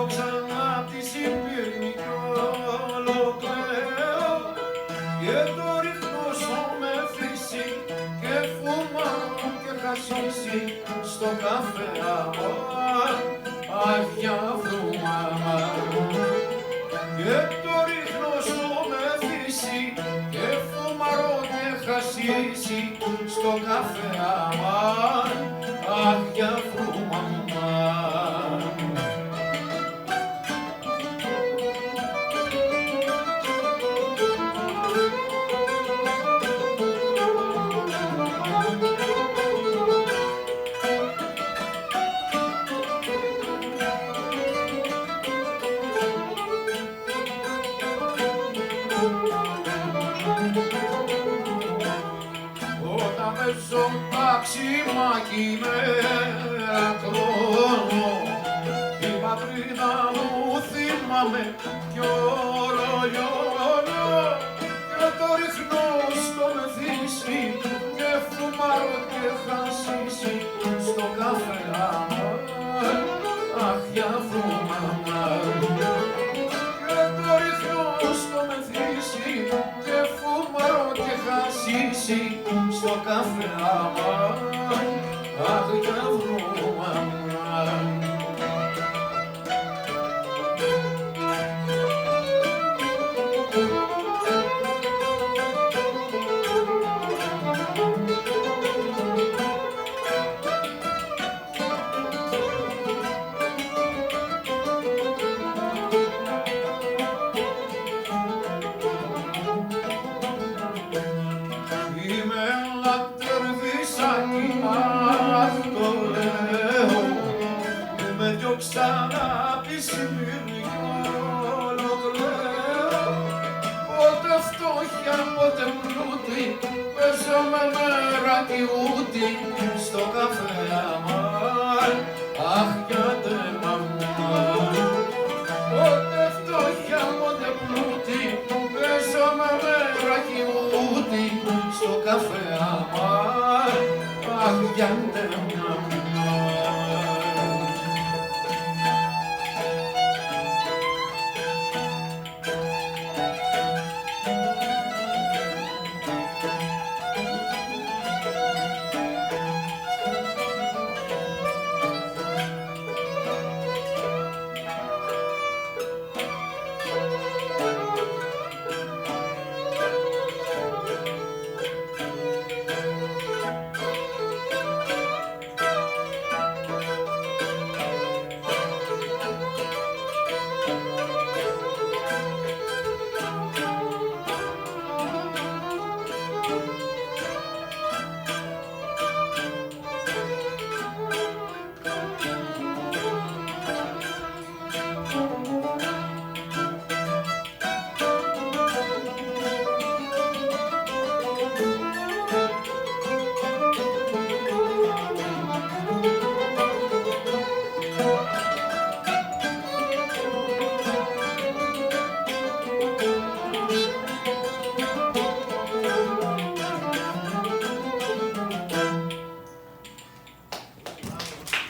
ξανά τη Σιμπήρνη κι όλο κλαίω και το ρίχνω στο μεθύσι και φουμάω και χασίσι στο καφέ αμάν, αχ για βρούμαμα. Και το ρίχνω στο μεθύσι και φουμάρω και χασίσι στο καφέ αμάν, αχ για βρούμαμα. Όταν παίζω ταξιμάκι μερακλώνω την πατρίδα μου θυμάμαι κι όλο λιώνω και το ρίχνω στο μεθύσι και φουμάρω και χασίσι στο καφέ αμάν, αχ για φουμάμα. Και το ρίχνω στο μεθύσι και φουμάρω και χασίσι στο καφέ αμάν, αχ για βρούμαμα. Είμαι λατρδίσακι, αχ το λέω, με διώξαν απ' τη Σιμπήρνη κι όλο κλαίω. Πότε φτώχεια, πότε πλούτη, παίζω με μέρα κι ούτη στο καφέ αμάν, αχ γιατί μαμά. Πότε φτώχεια, πότε πλούτη, παίζω με μέρα κι ούτη στο καφέ αμάν, αχ για